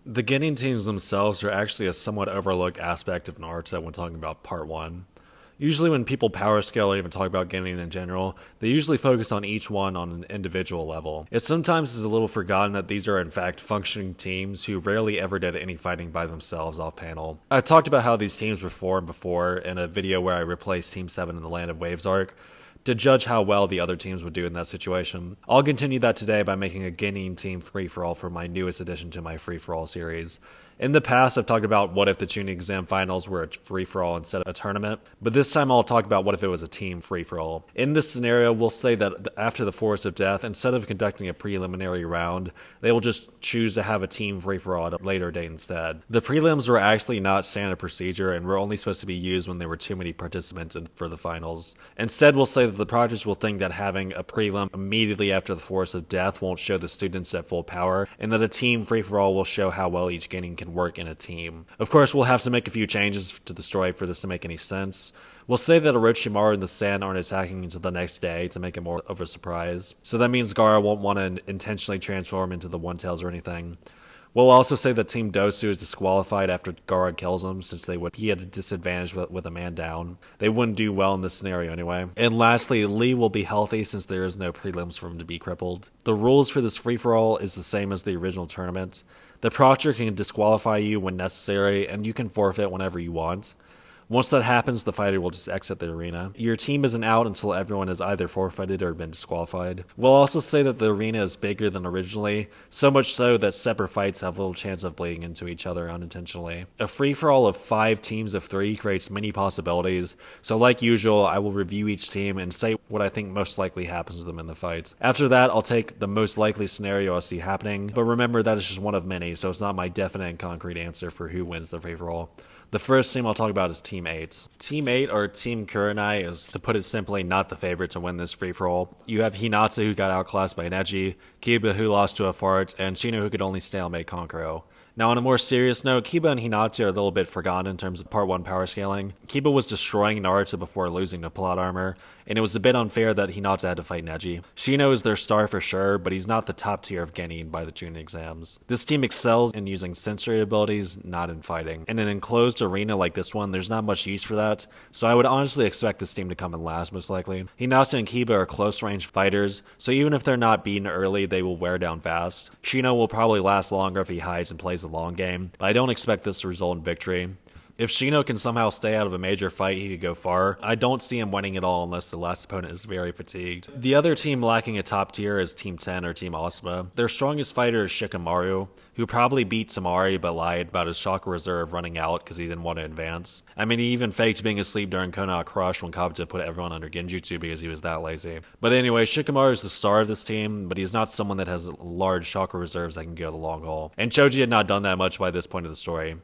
The Genin teams themselves are actually a somewhat overlooked aspect of Naruto when talking about Part 1. Usually when people power scale or even talk about Genin in general, they usually focus on each one on an individual level. It sometimes is a little forgotten that these are in fact functioning teams who rarely ever did any fighting by themselves off panel. I talked about how these teams performed before in a video where I replaced Team 7 in the Land of Waves arc, to judge how well the other teams would do in that situation. I'll continue that today by making a Genin team free-for-all for my newest addition to my free-for-all series. In the past, I've talked about what if the chunin exam finals were a free-for-all instead of a tournament, but this time I'll talk about what if it was a team free-for-all. In this scenario, we'll say that after the Forest of Death, instead of conducting a preliminary round, they will just choose to have a team free-for-all at a later date instead. The prelims were actually not standard procedure and were only supposed to be used when there were too many participants for the finals. Instead, we'll say that the projects will think that having a prelim immediately after the Forest of Death won't show the students at full power, and that a team free-for-all will show how well each Genin can work in a team. Of course, we'll have to make a few changes to the story for this to make any sense. We'll say that Orochimaru and the Sand aren't attacking until the next day to make it more of a surprise. So that means Gaara won't want to intentionally transform into the One-Tails or anything. We'll also say that Team Dosu is disqualified after Gaara kills him, since they would be at a disadvantage with a man down. They wouldn't do well in this scenario anyway. And lastly, Lee will be healthy since there is no prelims for him to be crippled. The rules for this free-for-all is the same as the original tournament. The proctor can disqualify you when necessary, and you can forfeit whenever you want. Once that happens, the fighter will just exit the arena. Your team isn't out until everyone has either forfeited or been disqualified. We'll also say that the arena is bigger than originally, so much so that separate fights have little chance of bleeding into each other unintentionally. A free-for-all of 5 teams of 3 creates many possibilities, so like usual, I will review each team and say what I think most likely happens to them in the fight. After that, I'll take the most likely scenario I see happening, but remember that is just one of many, so it's not my definite and concrete answer for who wins the free-for-all. The first team I'll talk about is Team 8. Team 8, or Team Kurenai, is, to put it simply, not the favorite to win this free-for-all. You have Hinata, who got outclassed by Neji, Kiba, who lost to a fart, and Shino, who could only stalemate Kankuro. Now, on a more serious note, Kiba and Hinata are a little bit forgotten in terms of Part 1 power scaling. Kiba was destroying Naruto before losing to plot armor, and it was a bit unfair that Hinata had to fight Neji. Shino is their star for sure, but he's not the top tier of Genin by the Chunin exams. This team excels in using sensory abilities, not in fighting. In an enclosed arena like this one, there's not much use for that, so I would honestly expect this team to come in last most likely. Hinata and Kiba are close-range fighters, so even if they're not beaten early, they will wear down fast. Shino will probably last longer if he hides and plays a long game, but I don't expect this to result in victory. If Shino can somehow stay out of a major fight, he could go far. I don't see him winning at all unless the last opponent is very fatigued. The other team lacking a top tier is Team 10 or Team Asuma. Their strongest fighter is Shikamaru, who probably beat Tamari but lied about his chakra reserve running out because he didn't want to advance. I mean, he even faked being asleep during Konoha Crush when Kabuto put everyone under Genjutsu because he was that lazy. But anyway, Shikamaru is the star of this team, but he's not someone that has large chakra reserves that can go the long haul. And Choji had not done that much by this point of the story.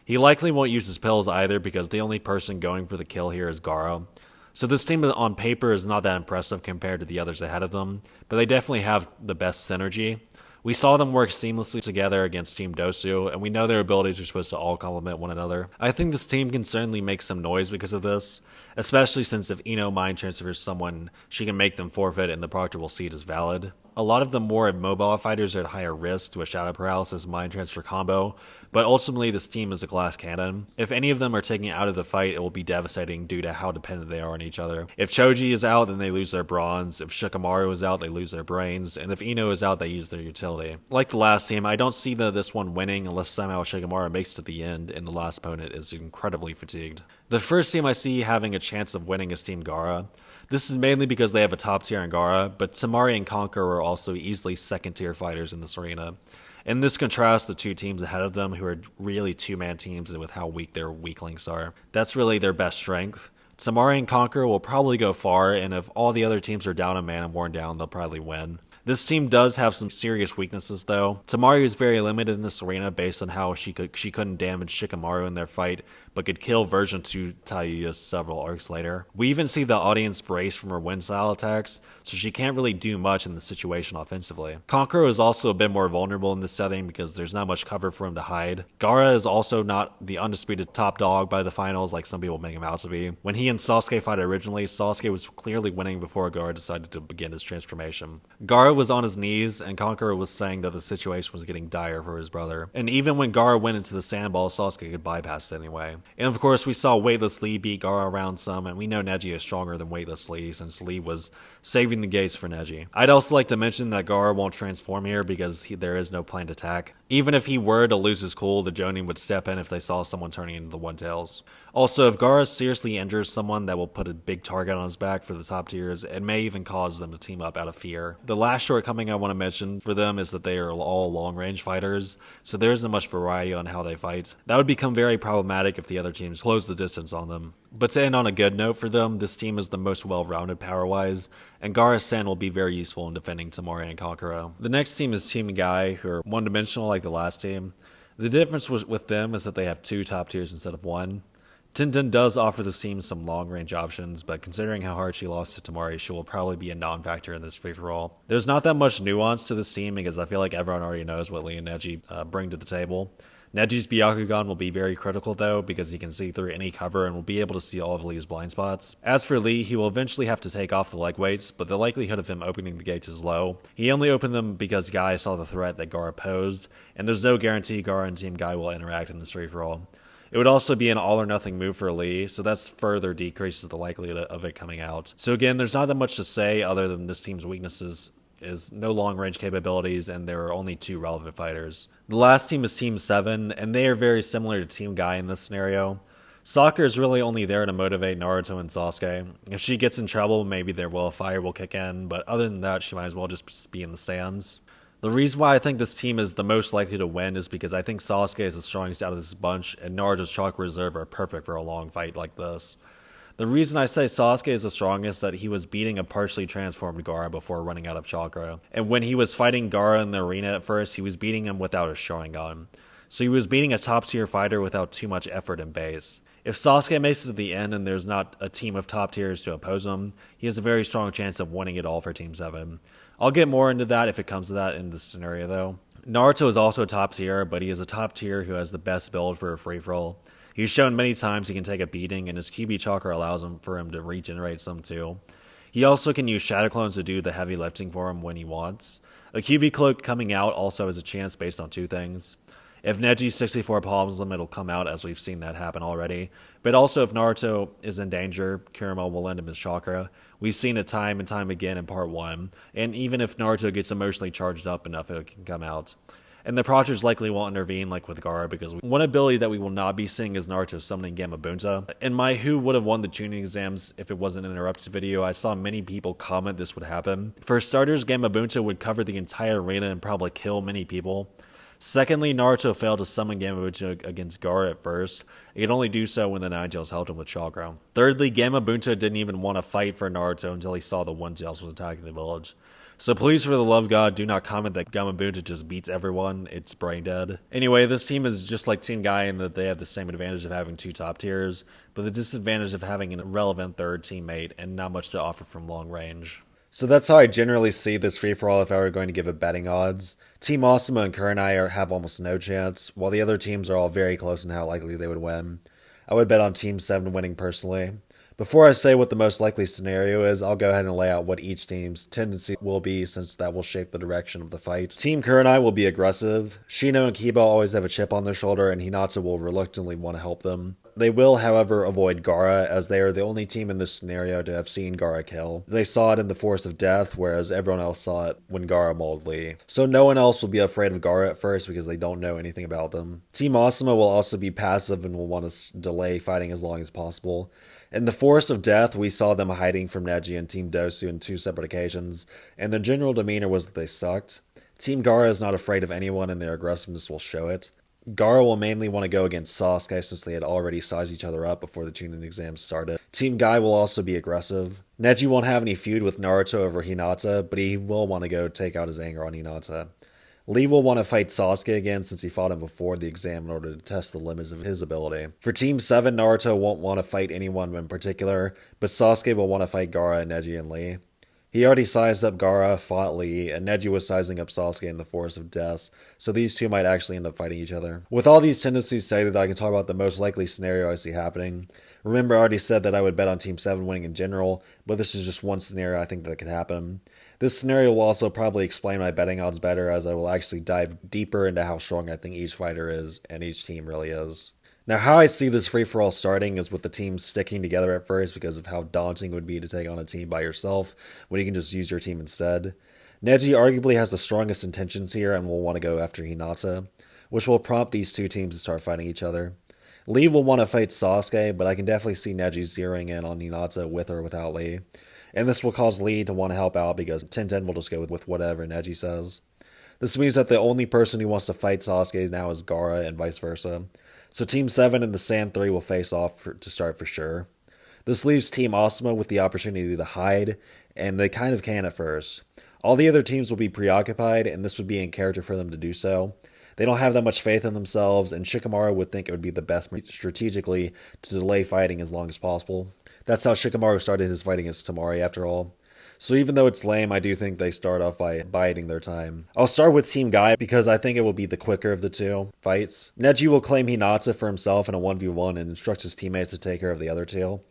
He likely won't use his pills either because the only person going for the kill here is Gaara. So this team on paper is not that impressive compared to the others ahead of them, but they definitely have the best synergy. We saw them work seamlessly together against Team Dosu, and we know their abilities are supposed to all complement one another. I think this team can certainly make some noise because of this, especially since if Ino mind transfers someone, she can make them forfeit and the proctor will see it as valid. A lot of the more immobile fighters are at higher risk to a Shadow Paralysis mind transfer combo, but ultimately this team is a glass cannon. If any of them are taken out of the fight, it will be devastating due to how dependent they are on each other. If Choji is out, then they lose their bronze. If Shikamaru is out, they lose their brains. And if Ino is out, they use their utility. Like the last team, I don't see this one winning unless somehow Shikamaru makes it to the end and the last opponent is incredibly fatigued. The first team I see having a chance of winning is Team Gaara. This is mainly because they have a top tier in Gaara, but Tamari and Conqueror are also easily second tier fighters in this arena. And this contrasts the 2 teams ahead of them who are really 2-man teams with how weak their weaklings are. That's really their best strength. Tamari and Conqueror will probably go far, and if all the other teams are down a man and worn down, they'll probably win. This team does have some serious weaknesses though. Tamari is very limited in this arena based on how she couldn't damage Shikamaru in their fight, but could kill version 2 Tayuya several arcs later. We even see the audience brace from her wind style attacks, so she can't really do much in this situation offensively. Kankuro is also a bit more vulnerable in this setting because there's not much cover for him to hide. Gaara is also not the undisputed top dog by the finals like some people make him out to be. When he and Sasuke fought originally, Sasuke was clearly winning before Gaara decided to begin his transformation. Gaara Gaara was on his knees, and Kankura was saying that the situation was getting dire for his brother. And even when Gaara went into the sandball, Sasuke could bypass it anyway. And of course, we saw Weightless Lee beat Gaara around some, and we know Neji is stronger than Weightless Lee, since Lee was saving the gates for Neji. I'd also like to mention that Gaara won't transform here because there is no planned attack. Even if he were to lose his cool, the Jonin would step in if they saw someone turning into the One-Tails. Also, if Gaara seriously injures someone, that will put a big target on his back for the top tiers, and may even cause them to team up out of fear. The last shortcoming I want to mention for them is that they are all long-range fighters, so there isn't much variety on how they fight. That would become very problematic if the other teams close the distance on them. But to end on a good note for them, this team is the most well-rounded power-wise, and Gaara-san will be very useful in defending Temari and Kankuro. The next team is Team Guy, who are one-dimensional like the last team. The difference with them is that they have 2 top tiers instead of 1. Tintin does offer this team some long-range options, but considering how hard she lost to Temari, she will probably be a non-factor in this free-for-all. There's not that much nuance to this team because I feel like everyone already knows what Lee and Neji bring to the table. Neji's Byakugan will be very critical though, because he can see through any cover and will be able to see all of Lee's blind spots. As for Lee, he will eventually have to take off the leg weights, but the likelihood of him opening the gates is low. He only opened them because Guy saw the threat that Gaara posed, and there's no guarantee Gaara and Team Guy will interact in this free-for-all. It would also be an all-or-nothing move for Lee, so that further decreases the likelihood of it coming out. So again, there's not that much to say other than this team's weaknesses is no long-range capabilities, and there are only 2 relevant fighters. The last team is Team 7, and they are very similar to Team Guy in this scenario. Sakura is really only there to motivate Naruto and Sasuke. If she gets in trouble, maybe their will of fire will kick in, but other than that, she might as well just be in the stands. The reason why I think this team is the most likely to win is because I think Sasuke is the strongest out of this bunch, and Naruto's Chakra Reserve are perfect for a long fight like this. The reason I say Sasuke is the strongest is that he was beating a partially transformed Gaara before running out of chakra. And when he was fighting Gaara in the arena at first, he was beating him without a Sharingan. So he was beating a top tier fighter without too much effort and base. If Sasuke makes it to the end and there's not a team of top tiers to oppose him, he has a very strong chance of winning it all for Team 7. I'll get more into that if it comes to that in this scenario though. Naruto is also a top tier, but he is a top tier who has the best build for a free-for-all. He's shown many times he can take a beating, and his QB chakra allows for him to regenerate some too. He also can use Shadow Clones to do the heavy lifting for him when he wants. A QB cloak coming out also has a chance based on 2 things. If Neji 64 palms him, it'll come out, as we've seen that happen already. But also if Naruto is in danger, Kurama will lend him his chakra. We've seen it time and time again in part 1, and even if Naruto gets emotionally charged up enough, it can come out. And the Proctors likely won't intervene like with Gaara, because one ability that we will not be seeing is Naruto summoning Gamabunta. In my who would have won the chunin exams if it wasn't an interrupted video, I saw many people comment this would happen. For starters, Gamabunta would cover the entire arena and probably kill many people. Secondly, Naruto failed to summon Gamabunta against Gaara at first. He could only do so when the Nine-Tails helped him with chakra. Thirdly, Gamabunta didn't even want to fight for Naruto until he saw the One-Tails was attacking the village. So please, for the love of God, do not comment that Gamabunta just beats everyone. It's brain dead. Anyway, this team is just like Team Guy in that they have the same advantage of having 2 top tiers, but the disadvantage of having an irrelevant third teammate and not much to offer from long range. So that's how I generally see this free-for-all if I were going to give it betting odds. Team Asuma and Kurenai have almost no chance, while the other teams are all very close in how likely they would win. I would bet on Team 7 winning personally. Before I say what the most likely scenario is, I'll go ahead and lay out what each team's tendency will be, since that will shape the direction of the fight. Team Kurenai will be aggressive. Shino and Kiba always have a chip on their shoulder, and Hinata will reluctantly want to help them. They will, however, avoid Gaara, as they are the only team in this scenario to have seen Gaara kill. They saw it in the Force of Death, whereas everyone else saw it when Gaara mauled Lee. So no one else will be afraid of Gaara at first because they don't know anything about them. Team Asuma will also be passive and will want to delay fighting as long as possible. In the Forest of Death, we saw them hiding from Neji and Team Dosu in 2 separate occasions, and the general demeanor was that they sucked. Team Gaara is not afraid of anyone, and their aggressiveness will show it. Gaara will mainly want to go against Sasuke since they had already sized each other up before the chunin exams started. Team Guy will also be aggressive. Neji won't have any feud with Naruto over Hinata, but he will want to go take out his anger on Hinata. Lee will want to fight Sasuke again since he fought him before the exam in order to test the limits of his ability. For Team 7, Naruto won't want to fight anyone in particular, but Sasuke will want to fight Gaara, Neji, and Lee. He already sized up Gaara, fought Lee, and Neji was sizing up Sasuke in the Forest of Death, so these two might actually end up fighting each other. With all these tendencies stated, I can talk about the most likely scenario I see happening. Remember, I already said that I would bet on Team 7 winning in general, but this is just one scenario I think that could happen. This scenario will also probably explain my betting odds better, as I will actually dive deeper into how strong I think each fighter is, and each team really is. Now, how I see this free-for-all starting is with the teams sticking together at first because of how daunting it would be to take on a team by yourself when you can just use your team instead. Neji arguably has the strongest intentions here and will want to go after Hinata, which will prompt these two teams to start fighting each other. Lee will want to fight Sasuke, but I can definitely see Neji zeroing in on Hinata with or without Lee. And this will cause Lee to want to help out because Tenten will just go with whatever Neji says. This means that the only person who wants to fight Sasuke now is Gaara and vice versa. So Team 7 and the Sand 3 will face off to start for sure. This leaves Team Asuma with the opportunity to hide, and they kind of can at first. All the other teams will be preoccupied, and this would be in character for them to do so. They don't have that much faith in themselves, and Shikamaru would think it would be the best strategically to delay fighting as long as possible. That's how Shikamaru started his fight against Temari after all. So even though it's lame, I do think they start off by biding their time. I'll start with Team Guy because I think it will be the quicker of the two fights. Neji will claim Hinata for himself in a 1v1 and instruct his teammates to take care of the other two.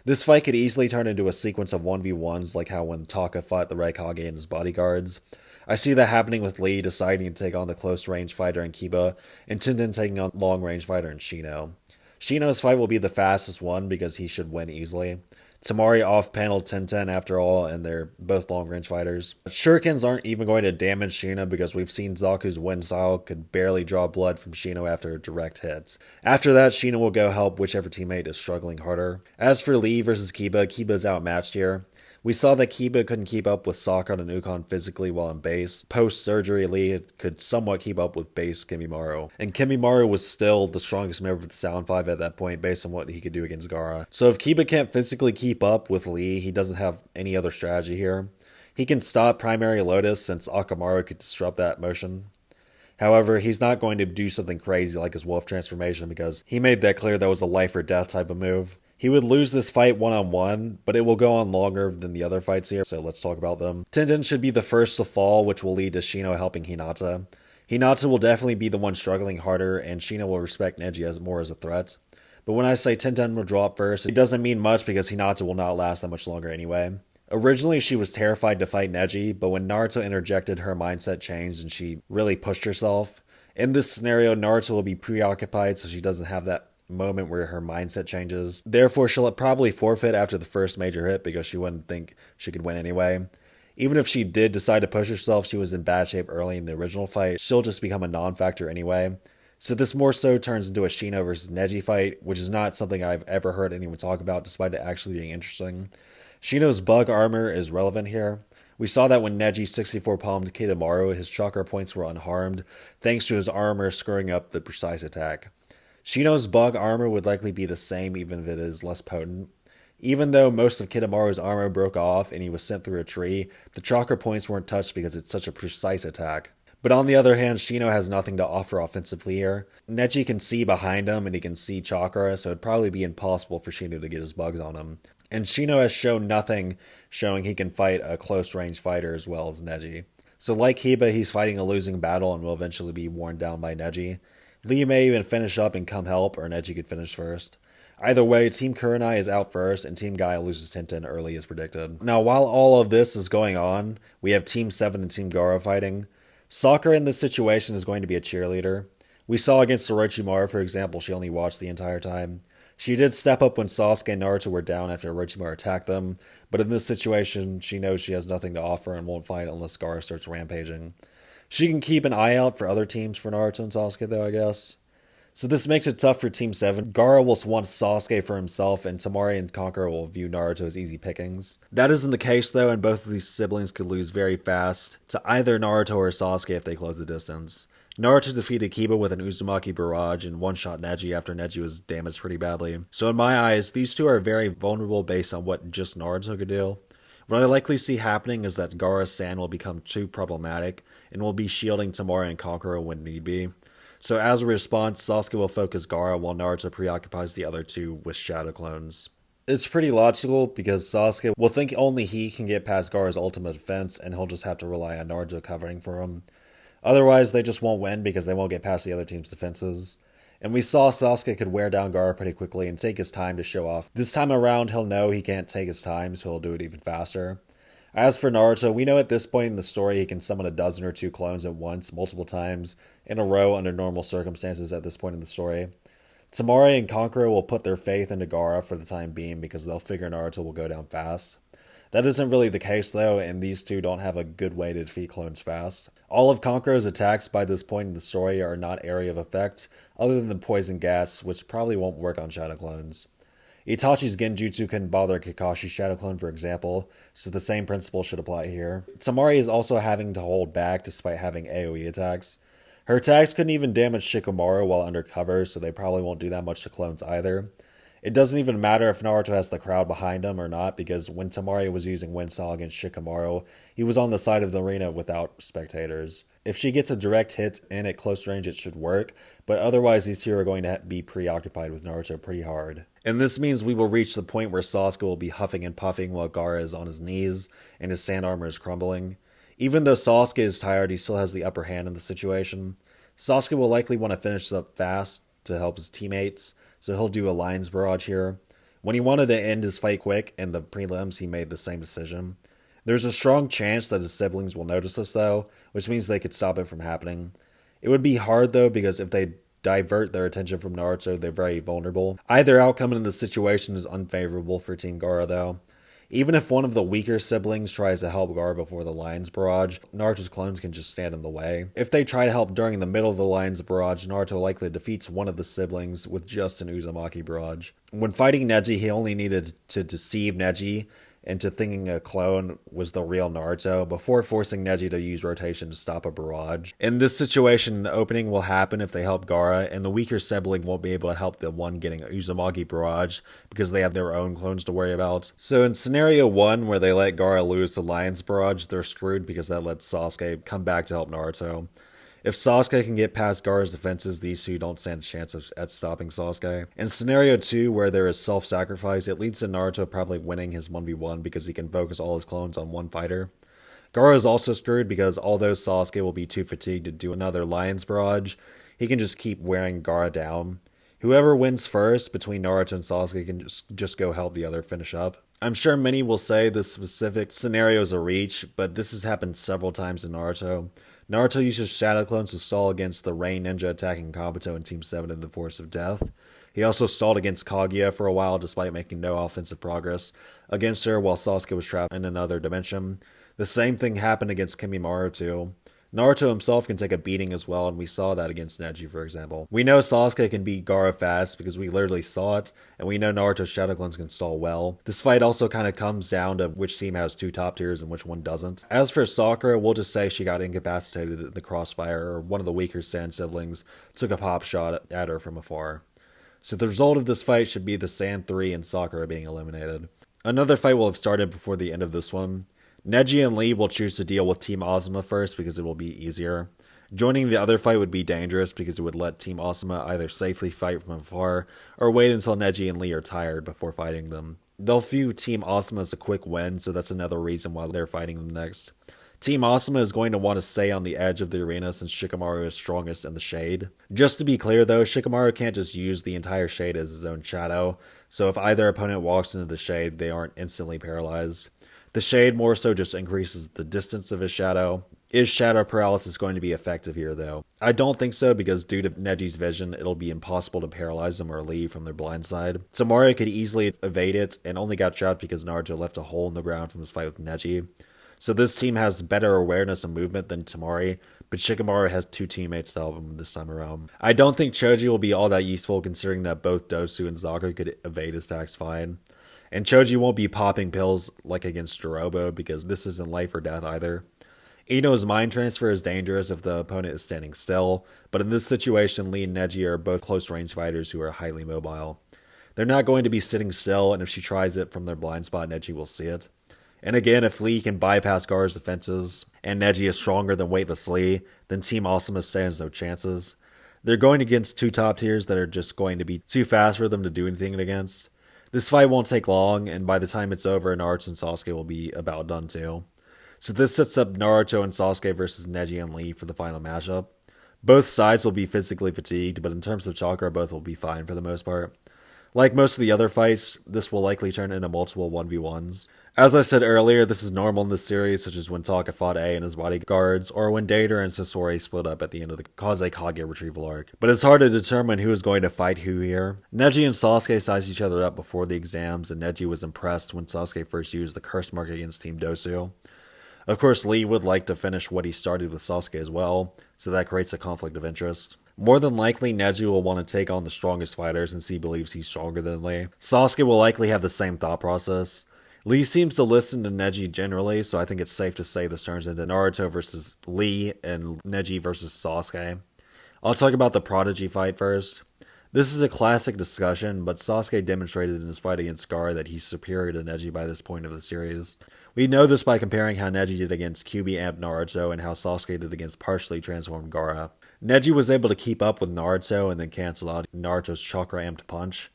This fight could easily turn into a sequence of 1v1s like how when Taka fought the Raikage and his bodyguards. I see that happening with Lee deciding to take on the close-range fighter in Kiba, and Tenten taking on long-range fighter in Shino. Shino's fight will be the fastest one because he should win easily. Temari off-paneled Tenten after all, and they're both long-range fighters. Shurikens aren't even going to damage Shino because we've seen Zaku's wind style could barely draw blood from Shino after a direct hit. After that, Shino will go help whichever teammate is struggling harder. As for Lee versus Kiba, Kiba's outmatched here. We saw that Kiba couldn't keep up with Sakura and Ukon physically while in base. Post-surgery, Lee could somewhat keep up with base Kimimaro. And Kimimaro was still the strongest member of the Sound 5 at that point based on what he could do against Gaara. So if Kiba can't physically keep up with Lee, he doesn't have any other strategy here. He can stop Primary Lotus since Akamaru could disrupt that motion. However, he's not going to do something crazy like his Wolf transformation because he made that clear that was a life or death type of move. He would lose this fight one-on-one, but it will go on longer than the other fights here, so let's talk about them. Tenten should be the first to fall, which will lead to Shino helping Hinata. Hinata will definitely be the one struggling harder, and Shino will respect Neji more as a threat. But when I say Tenten will drop first, it doesn't mean much because Hinata will not last that much longer anyway. Originally, she was terrified to fight Neji, but when Naruto interjected, her mindset changed and she really pushed herself. In this scenario, Naruto will be preoccupied, so she doesn't have that moment where her mindset changes. Therefore, she'll probably forfeit after the first major hit because she wouldn't think she could win anyway. Even if she did decide to push herself, she was in bad shape early in the original fight. She'll just become a non-factor anyway. So this more so turns into a Shino versus Neji fight, which is not something I've ever heard anyone talk about despite it actually being interesting. Shino's bug armor is relevant here. We saw that when Neji 64 palmed Kidomaru, his chakra points were unharmed, thanks to his armor screwing up the precise attack. Shino's bug armor would likely be the same even if it is less potent. Even though most of Kidomaru's armor broke off and he was sent through a tree, the chakra points weren't touched because it's such a precise attack. But on the other hand, Shino has nothing to offer offensively here. Neji can see behind him and he can see chakra, so it'd probably be impossible for Shino to get his bugs on him. And Shino has shown nothing showing he can fight a close-range fighter as well as Neji. So like Kiba, he's fighting a losing battle and will eventually be worn down by Neji. Lee may even finish up and come help, or Neji could finish first. Either way, Team Kurenai is out first, and Team Gaia loses Tenten early as predicted. Now, while all of this is going on, we have Team 7 and Team Gaara fighting. Sakura in this situation is going to be a cheerleader. We saw against Orochimaru, for example, she only watched the entire time. She did step up when Sasuke and Naruto were down after Orochimaru attacked them, but in this situation, she knows she has nothing to offer and won't fight unless Gaara starts rampaging. She can keep an eye out for other teams for Naruto and Sasuke, though, I guess. So this makes it tough for Team 7. Gaara will want Sasuke for himself, and Temari and Conqueror will view Naruto as easy pickings. That isn't the case, though, and both of these siblings could lose very fast to either Naruto or Sasuke if they close the distance. Naruto defeated Kiba with an Uzumaki barrage and one-shot Neji after Neji was damaged pretty badly. So in my eyes, these two are very vulnerable based on what just Naruto could do. What I likely see happening is that Gaara's Sand will become too problematic and will be shielding Temari and Conqueror when need be. So as a response, Sasuke will focus Gaara while Naruto preoccupies the other two with shadow clones. It's pretty logical because Sasuke will think only he can get past Gaara's ultimate defense and he'll just have to rely on Naruto covering for him. Otherwise, they just won't win because they won't get past the other team's defenses. And we saw Sasuke could wear down Gaara pretty quickly and take his time to show off. This time around, he'll know he can't take his time, so he'll do it even faster. As for Naruto, we know at this point in the story he can summon a dozen or two clones at once, multiple times, in a row under normal circumstances at this point in the story. Tamari and Kankuro will put their faith into Gaara for the time being because they'll figure Naruto will go down fast. That isn't really the case though, and these two don't have a good way to defeat clones fast. All of Kankuro's attacks by this point in the story are not area of effect, other than the poison gas, which probably won't work on shadow clones. Itachi's genjutsu couldn't bother Kakashi's shadow clone, for example, so the same principle should apply here. Tamari is also having to hold back despite having AoE attacks. Her attacks couldn't even damage Shikamaru while under cover, so they probably won't do that much to clones either. It doesn't even matter if Naruto has the crowd behind him or not, because when Tamari was using Wind Style against Shikamaru, he was on the side of the arena without spectators. If she gets a direct hit and at close range, it should work, but otherwise these two are going to be preoccupied with Naruto pretty hard. And this means we will reach the point where Sasuke will be huffing and puffing while Gaara is on his knees and his sand armor is crumbling. Even though Sasuke is tired, he still has the upper hand in the situation. Sasuke will likely want to finish this up fast to help his teammates, so he'll do a Lion's Barrage here. When he wanted to end his fight quick in the prelims, he made the same decision. There's a strong chance that his siblings will notice this though, which means they could stop it from happening. It would be hard though, because if they divert their attention from Naruto, they're very vulnerable. Either outcome in this situation is unfavorable for Team Gaara though. Even if one of the weaker siblings tries to help Gaara before the Lion's Barrage, Naruto's clones can just stand in the way. If they try to help during the middle of the Lion's Barrage, Naruto likely defeats one of the siblings with just an Uzumaki Barrage. When fighting Neji, he only needed to deceive Neji into thinking a clone was the real Naruto before forcing Neji to use rotation to stop a barrage. In this situation, the opening will happen if they help Gaara, and the weaker sibling won't be able to help the one getting Uzumaki barrage because they have their own clones to worry about. So in scenario 1, where they let Gaara lose the Lion's Barrage, they're screwed because that lets Sasuke come back to help Naruto. If Sasuke can get past Gaara's defenses, these two don't stand a chance at stopping Sasuke. In scenario 2, where there is self-sacrifice, it leads to Naruto probably winning his 1v1 because he can focus all his clones on one fighter. Gaara is also screwed because although Sasuke will be too fatigued to do another Lion's Barrage, he can just keep wearing Gaara down. Whoever wins first between Naruto and Sasuke can just go help the other finish up. I'm sure many will say this specific scenario is a reach, but this has happened several times in Naruto. Naruto uses Shadow Clones to stall against the Rain Ninja attacking Kabuto in Team 7 in the Forest of Death. He also stalled against Kaguya for a while despite making no offensive progress against her while Sasuke was trapped in another dimension. The same thing happened against Kimimaru too. Naruto himself can take a beating as well, and we saw that against Neji, for example. We know Sasuke can beat Gaara fast because we literally saw it, and we know Naruto's Shadow Clones can stall well. This fight also kind of comes down to which team has two top tiers and which one doesn't. As for Sakura, we'll just say she got incapacitated in the crossfire, or one of the weaker Sand siblings took a pop shot at her from afar. So the result of this fight should be the Sand 3 and Sakura being eliminated. Another fight will have started before the end of this one. Neji and Lee will choose to deal with Team Asuma first because it will be easier. Joining the other fight would be dangerous because it would let Team Asuma either safely fight from afar or wait until Neji and Lee are tired before fighting them. They'll view Team Asuma as a quick win, so that's another reason why they're fighting them next. Team Asuma is going to want to stay on the edge of the arena since Shikamaru is strongest in the shade. Just to be clear though, Shikamaru can't just use the entire shade as his own shadow, so if either opponent walks into the shade, they aren't instantly paralyzed. The shade more so just increases the distance of his shadow. Is shadow paralysis going to be effective here though? I don't think so because due to Neji's vision, it'll be impossible to paralyze them or leave from their blind side. Tamari could easily evade it and only got trapped because Naruto left a hole in the ground from his fight with Neji. So this team has better awareness and movement than Tamari, but Shikamaru has two teammates to help him this time around. I don't think Choji will be all that useful considering that both Dosu and Zaku could evade his attacks fine. And Choji won't be popping pills like against Jirobo because this isn't life or death either. Ino's mind transfer is dangerous if the opponent is standing still, but in this situation, Lee and Neji are both close range fighters who are highly mobile. They're not going to be sitting still, and if she tries it from their blind spot, Neji will see it. And again, if Lee can bypass Gaara's defenses, and Neji is stronger than Weightless Lee, then Team Asuma stands no chances. They're going against two top tiers that are just going to be too fast for them to do anything against. This fight won't take long, and by the time it's over, Naruto and Sasuke will be about done too. So this sets up Naruto and Sasuke versus Neji and Lee for the final matchup. Both sides will be physically fatigued, but in terms of chakra, both will be fine for the most part. Like most of the other fights, this will likely turn into multiple 1v1s. As I said earlier, this is normal in this series, such as when Taka fought A and his bodyguards, or when Deidara and Sasori split up at the end of the Kazekage retrieval arc. But it's hard to determine who is going to fight who here. Neji and Sasuke sized each other up before the exams, and Neji was impressed when Sasuke first used the curse mark against Team Dosu. Of course, Lee would like to finish what he started with Sasuke as well, so that creates a conflict of interest. More than likely, Neji will want to take on the strongest fighters since he believes he's stronger than Lee. Sasuke will likely have the same thought process. Lee seems to listen to Neji generally, so I think it's safe to say this turns into Naruto versus Lee and Neji versus Sasuke. I'll talk about the Prodigy fight first. This is a classic discussion, but Sasuke demonstrated in his fight against Gaara that he's superior to Neji by this point of the series. We know this by comparing how Neji did against QB Amp Naruto and how Sasuke did against partially transformed Gaara. Neji was able to keep up with Naruto and then cancel out Naruto's chakra amped punch.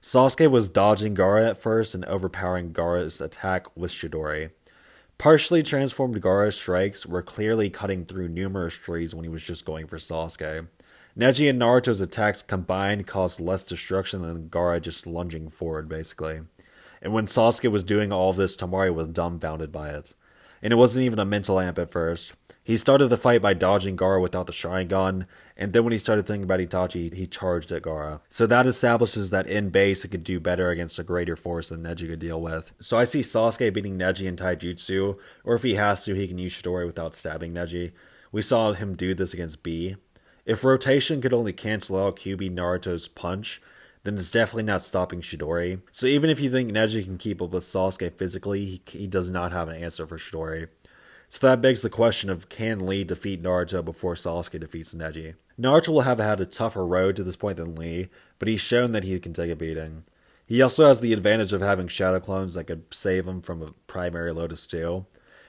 Sasuke was dodging Gaara at first and overpowering Gaara's attack with Chidori. Partially transformed Gaara's strikes were clearly cutting through numerous trees when he was just going for Sasuke. Neji and Naruto's attacks combined caused less destruction than Gaara just lunging forward, basically. And when Sasuke was doing all this, Temari was dumbfounded by it. And it wasn't even a mental amp at first. He started the fight by dodging Gaara without the Sharingan, and then when he started thinking about Itachi, he charged at Gaara. So that establishes that in base it could do better against a greater force than Neji could deal with. So I see Sasuke beating Neji in Taijutsu, or if he has to, he can use Chidori without stabbing Neji. We saw him do this against B. If rotation could only cancel out QB Naruto's punch, then it's definitely not stopping Chidori. So even if you think Neji can keep up with Sasuke physically, he does not have an answer for Chidori. So that begs the question of, can Lee defeat Naruto before Sasuke defeats Neji? Naruto will have had a tougher road to this point than Lee, but he's shown that he can take a beating. He also has the advantage of having shadow clones that could save him from a primary Lotus too.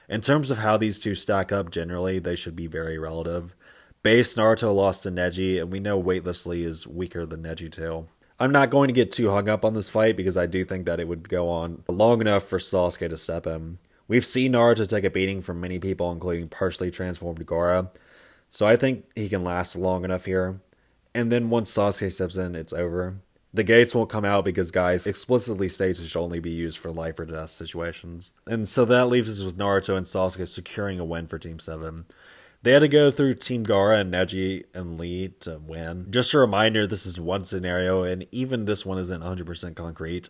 In terms of how these two stack up generally, they should be very relative. Base Naruto lost to Neji, and we know Weightless Lee is weaker than Neji too. I'm not going to get too hung up on this fight because I do think that it would go on long enough for Sasuke to step in. We've seen Naruto take a beating from many people, including partially transformed Gaara, so I think he can last long enough here. And then once Sasuke steps in, it's over. The gates won't come out because guys explicitly states it should only be used for life or death situations. And so that leaves us with Naruto and Sasuke securing a win for Team 7. They had to go through Team Gaara and Neji and Lee to win. Just a reminder, this is one scenario, and even this one isn't 100% concrete.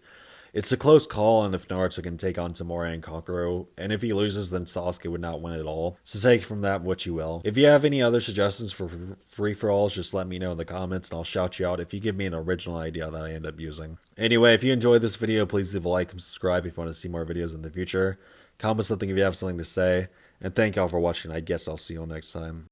It's a close call on if Naruto can take on Temari and Kankuro, and if he loses, then Sasuke would not win at all. So take from that what you will. If you have any other suggestions for free-for-alls, just let me know in the comments, and I'll shout you out if you give me an original idea that I end up using. Anyway, if you enjoyed this video, please leave a like and subscribe if you want to see more videos in the future. Comment something if you have something to say. And thank y'all for watching. I guess I'll see you all next time.